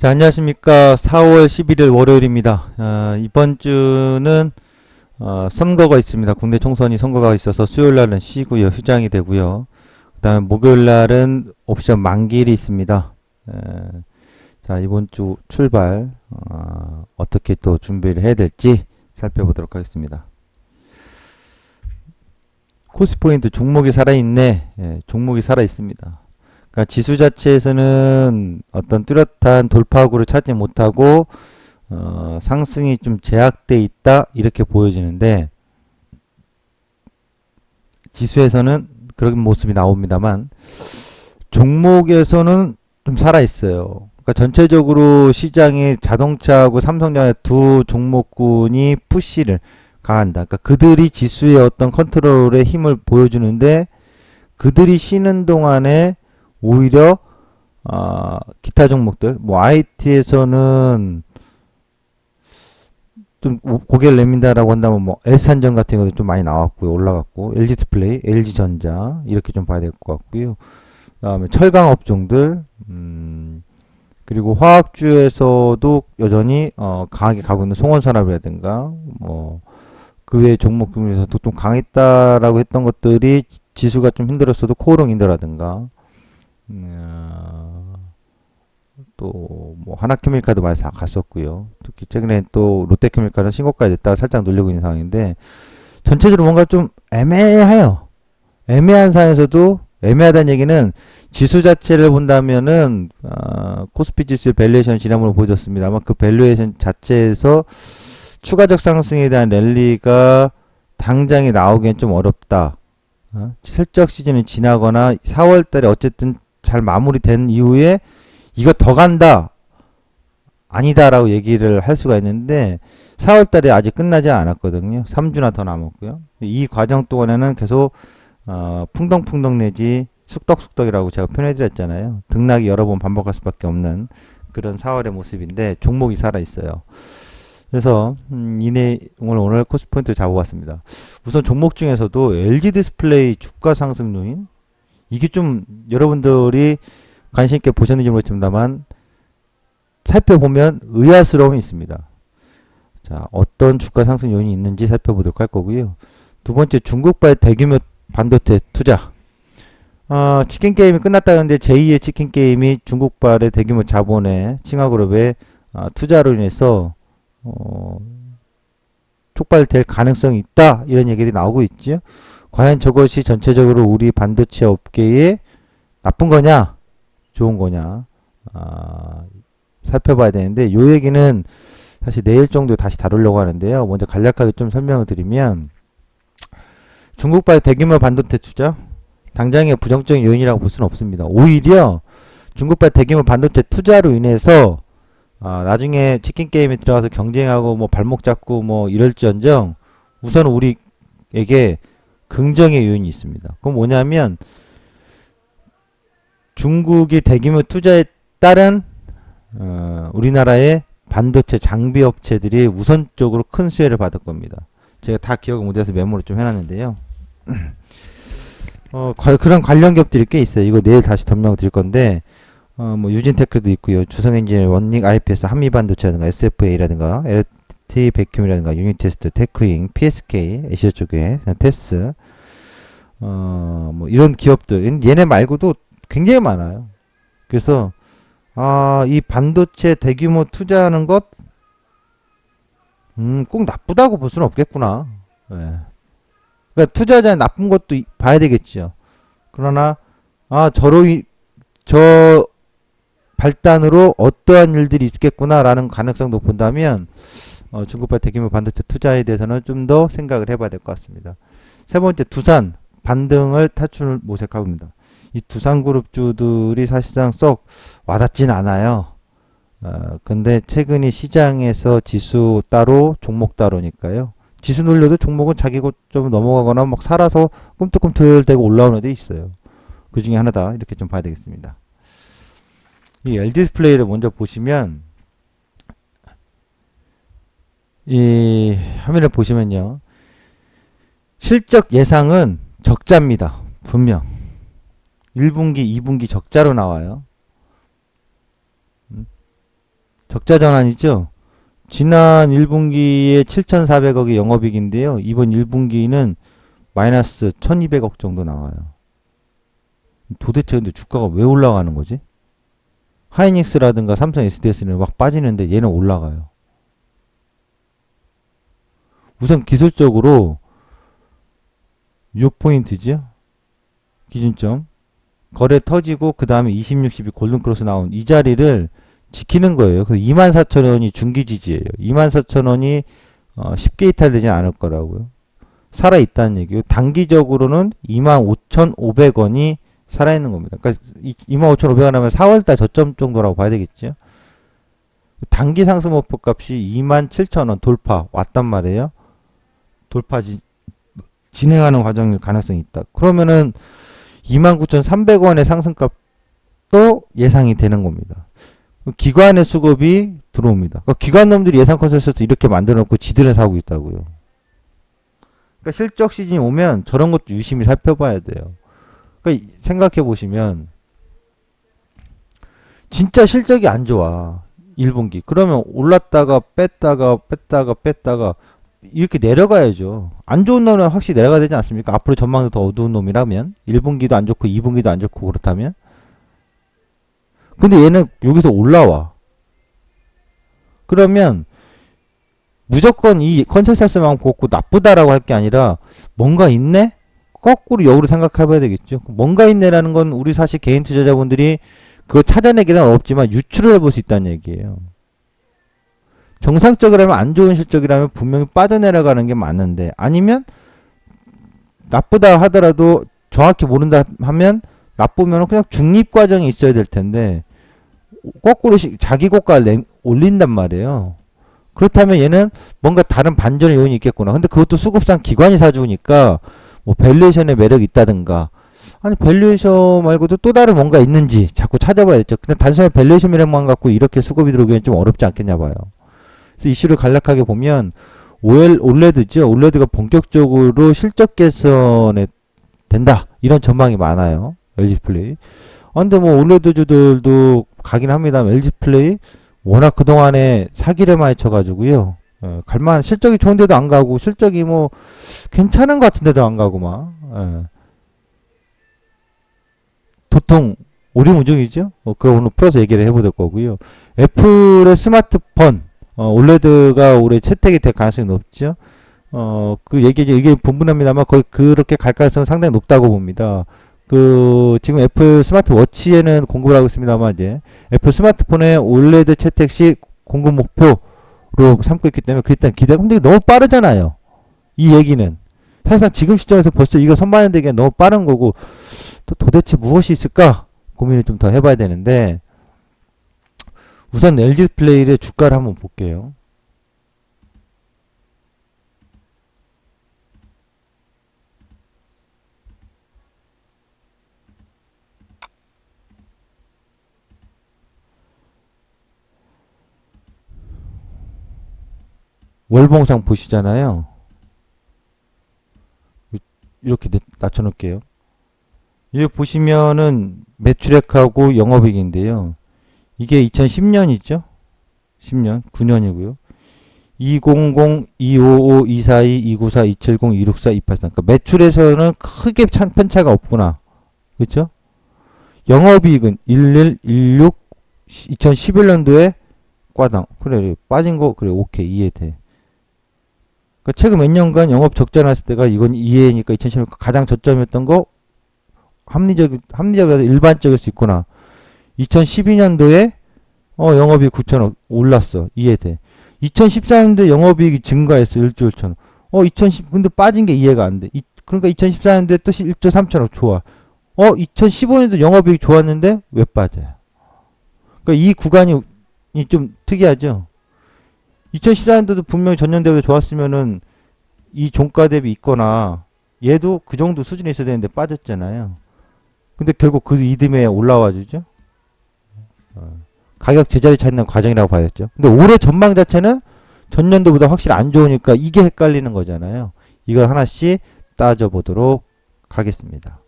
자, 안녕하십니까. 4월 11일 월요일입니다. 이번 주는 선거가 있습니다. 국내 총선이 선거가 있어서 수요일 날은 쉬고요. 휴장이 되고요. 그 다음에 목요일 날은 옵션 만기일이 있습니다. 자, 이번 주 출발 어떻게 또 준비를 해야 될지 살펴보도록 하겠습니다. 코스포인트 종목이 살아있네. 종목이 살아있습니다. 그러니까 지수 자체에서는 어떤 뚜렷한 돌파구를 찾지 못하고 상승이 좀 제약돼 있다 이렇게 보여지는데 지수에서는 그런 모습이 나옵니다만 종목에서는 좀 살아 있어요. 그러니까 전체적으로 시장이 자동차하고 삼성전자 두 종목군이 푸시를 강한다. 그러니까 그들이 지수의 어떤 컨트롤의 힘을 보여주는데 그들이 쉬는 동안에 오히려 기타 종목들 뭐 IT에서는 좀 고개를 내민다라고 한다면 뭐 S산전 같은 것도 좀 많이 나왔고요. 올라갔고 LG디스플레이, LG전자 이렇게 좀 봐야 될 것 같고요. 그다음에 철강 업종들 그리고 화학주에서도 여전히 강하게 가고 있는 송원산업이라든가 뭐 그 외 종목 중에서도 좀 강했다라고 했던 것들이 지수가 좀 힘들었어도 코오롱인더라든가 또 뭐 하나케미칼도 많이 갔었고요. 특히 최근에 또 롯데케미칼은 신고가에 됐다가 살짝 눌리고 있는 상황인데 전체적으로 뭔가 좀 애매해요. 애매한 상황에서도 애매하다는 얘기는 지수 자체를 본다면은 코스피 지수의 밸류에이션 지난번에 보여줬습니다. 아마 그 밸류에이션 자체에서 추가적 상승에 대한 랠리가 당장에 나오기엔 좀 어렵다. 실적 시즌이 지나거나 4월달에 어쨌든 잘 마무리된 이후에 이거 더 간다 아니다라고 얘기를 할 수가 있는데 4월달에 아직 끝나지 않았거든요. 3주나 더 남았고요. 이 과정 동안에는 계속 풍덩풍덩 내지 숙덕숙덕이라고 제가 표현해드렸잖아요. 등락이 여러 번 반복할 수밖에 없는 그런 4월의 모습인데 종목이 살아있어요. 그래서 이 내용을 오늘 코스포인트 잡아봤습니다. 우선 종목 중에서도 LG디스플레이 주가 상승 요인 이게 좀 여러분들이 관심 있게 보셨는지 모르겠습니다만 살펴보면 의아스러움이 있습니다. 자, 어떤 주가 상승 요인이 있는지 살펴보도록 할 거고요. 두 번째, 중국발 대규모 반도체 투자. 치킨 게임이 끝났다는데 제2의 치킨 게임이 중국발의 대규모 자본의 칭화그룹의 투자로 인해서 촉발될 가능성이 있다 이런 얘기들이 나오고 있죠. 과연 저것이 전체적으로 우리 반도체 업계에 나쁜 거냐 좋은 거냐 살펴봐야 되는데 요 얘기는 사실 내일 정도 다시 다루려고 하는데요. 먼저 간략하게 좀 설명을 드리면 중국발 대규모 반도체 투자 당장의 부정적인 요인이라고 볼 수는 없습니다. 오히려 중국발 대규모 반도체 투자로 인해서 나중에 치킨 게임에 들어가서 경쟁하고 뭐 발목 잡고 뭐 이럴지언정 우선 우리에게 긍정의 요인이 있습니다. 그건 뭐냐면 중국이 대규모 투자에 따른 우리나라의 반도체 장비 업체들이 우선적으로 큰 수혜를 받을 겁니다. 제가 다 기억을 못해서 메모를 좀 해놨는데요. 그런 관련 기업들이 꽤 있어요. 이거 내일 다시 설명을 드릴 건데 뭐 유진테크도 있고요. 주성엔지니어, 원닉, IPS, 한미반도체라든가 SFA라든가 LT 백큐이라든가 유니테스트, 테크잉, PSK, 에시아 쪽에 테스 뭐 이런 기업들 얘네 말고도 굉장히 많아요. 그래서 이 반도체 대규모 투자하는 것 꼭 나쁘다고 볼 수는 없겠구나. 네. 그러니까 투자자의 나쁜 것도 봐야 되겠죠. 그러나 저 발단으로 어떠한 일들이 있겠구나라는 가능성도 본다면 중국발 대규모 반도체 투자에 대해서는 좀 더 생각을 해봐야 될 것 같습니다. 세 번째, 두산 반등을 탈출 모색하고 있습니다. 이 두산그룹주들이 사실상 썩 와닿진 않아요. 근데 최근에 시장에서 지수 따로 종목 따로니까요. 지수 눌려도 종목은 자기 고점 넘어가거나 막 살아서 꿈틀꿈틀대고 올라오는 데 있어요. 그 중에 하나다 이렇게 좀 봐야 되겠습니다. 이 LD디스플레이를 먼저 보시면 이 화면을 보시면요. 실적 예상은 적자입니다. 분명 1분기, 2분기 적자로 나와요. 적자 전환이죠. 지난 1분기에 7,400억이 영업이익인데요. 이번 1분기는 마이너스 1,200억 정도 나와요. 도대체 근데 주가가 왜 올라가는 거지? 하이닉스라든가 삼성 SDS는 막 빠지는데 얘는 올라가요. 우선 기술적으로 요 포인트죠. 기준점. 거래 터지고 그 다음에 20, 60이 골든크로스 나온 이 자리를 지키는 거예요. 그래서 24,000원이 중기 지지예요. 24,000원이 쉽게 이탈되지 않을 거라고요. 살아있다는 얘기예요. 단기적으로는 25,500원이 살아있는 겁니다. 그러니까 25,500원 하면 4월달 저점 정도라고 봐야 되겠죠. 단기 상승 목표 값이 27,000원 돌파 왔단 말이에요. 돌파 진행하는 과정일 가능성이 있다. 그러면은 29,300원의 상승값도 예상이 되는 겁니다. 기관의 수급이 들어옵니다. 그러니까 기관놈들이 예상 컨센서스 이렇게 만들어 놓고 지들은 사고 있다고요. 그러니까 실적 시즌이 오면 저런 것도 유심히 살펴봐야 돼요. 그러니까 생각해 보시면 진짜 실적이 안 좋아. 1분기. 그러면 올랐다가 뺐다가 이렇게 내려가야죠. 안 좋은 놈은 확실히 내려가야 되지 않습니까? 앞으로 전망도 더 어두운 놈이라면 1분기도 안 좋고 2분기도 안 좋고 그렇다면. 근데 얘는 여기서 올라와. 그러면 무조건 이 컨센서스만 보고 나쁘다라고 할 게 아니라 뭔가 있네? 거꾸로 역으로 생각해 봐야 되겠죠. 뭔가 있네라는 건 우리 사실 개인 투자자분들이 그거 찾아내기는 어렵지만 유추를 해볼 수 있다는 얘기예요. 정상적이라면 안 좋은 실적이라면 분명히 빠져내려가는 게 맞는데 아니면 나쁘다 하더라도 정확히 모른다 하면 나쁘면 그냥 중립 과정이 있어야 될 텐데 거꾸로 자기 고가를 올린단 말이에요. 그렇다면 얘는 뭔가 다른 반전의 요인이 있겠구나. 근데 그것도 수급상 기관이 사주니까 뭐 밸류에이션의 매력이 있다든가 아니 밸류에이션 말고도 또 다른 뭔가 있는지 자꾸 찾아봐야겠죠. 그냥 단순히 밸류에이션 매력만 갖고 이렇게 수급이 들어오기엔 좀 어렵지 않겠냐 봐요. 그래서 이슈를 간략하게 보면 올레드죠. 올레드가 본격적으로 실적 개선에 된다. 이런 전망이 많아요. LG플레이. 근데 뭐 올레드주들도 가긴 합니다만 LG플레이 워낙 그동안에 사기를 많이 쳐가지고요. 갈만 실적이 좋은데도 안 가고 실적이 뭐 괜찮은 것 같은데도 안 가고 막 도통 오리무중이죠. 그거 오늘 풀어서 얘기를 해볼 거고요. 애플의 스마트폰 올레드가 올해 채택이 될 가능성이 높죠. 그 이게 분분합니다만 거의 그렇게 갈 가능성은 상당히 높다고 봅니다. 지금 애플 스마트워치에는 공급을 하고 있습니다만 이제 애플 스마트폰의 올레드 채택 시 공급 목표로 삼고 있기 때문에 그 일단 기대가 근데 너무 빠르잖아요. 이 얘기는 사실상 지금 시점에서 벌써 이거 선반영되기가 너무 빠른 거고 또 도대체 무엇이 있을까 고민을 좀 더 해봐야 되는데 우선 LG 플레이의 주가를 한번 볼게요. 월봉상 보시잖아요. 이렇게 낮춰놓을게요. 여기 보시면은 매출액하고 영업이익인데요. 이게 2010년이죠. 10년, 9년이고요. 200, 255, 242, 294, 270, 264, 283. 그러니까 매출에서는 크게 편차가 없구나. 그렇죠? 영업이익은 11, 16, 2011년도에 과당. 그래, 빠진 거, 그래, 오케이, 이해돼. 그러니까 최근 몇 년간 영업 적자 났을 때가 이건 이해니까 2010년 가장 저점이었던 거 합리적이라도 일반적일 수 있구나. 2012년도에 영업이익 9천억 올랐어. 이해돼. 2014년도에 영업이익이 증가했어. 1조 1천억. 근데 빠진 게 이해가 안 돼. 그러니까 2014년도에 또 1조 3천억 좋아. 2015년도 영업이익 좋았는데 왜 빠져요? 그러니까 이 구간이 좀 특이하죠. 2014년도도 분명히 전년대보다 좋았으면은 이 종가 대비 있거나 얘도 그 정도 수준에 있어야 되는데 빠졌잖아요. 근데 결국 그 이듬해 올라와 주죠. 가격 제자리 찾는 과정이라고 봐야겠죠. 근데 올해 전망 자체는 전년도보다 확실히 안 좋으니까 이게 헷갈리는 거잖아요. 이걸 하나씩 따져보도록 하겠습니다.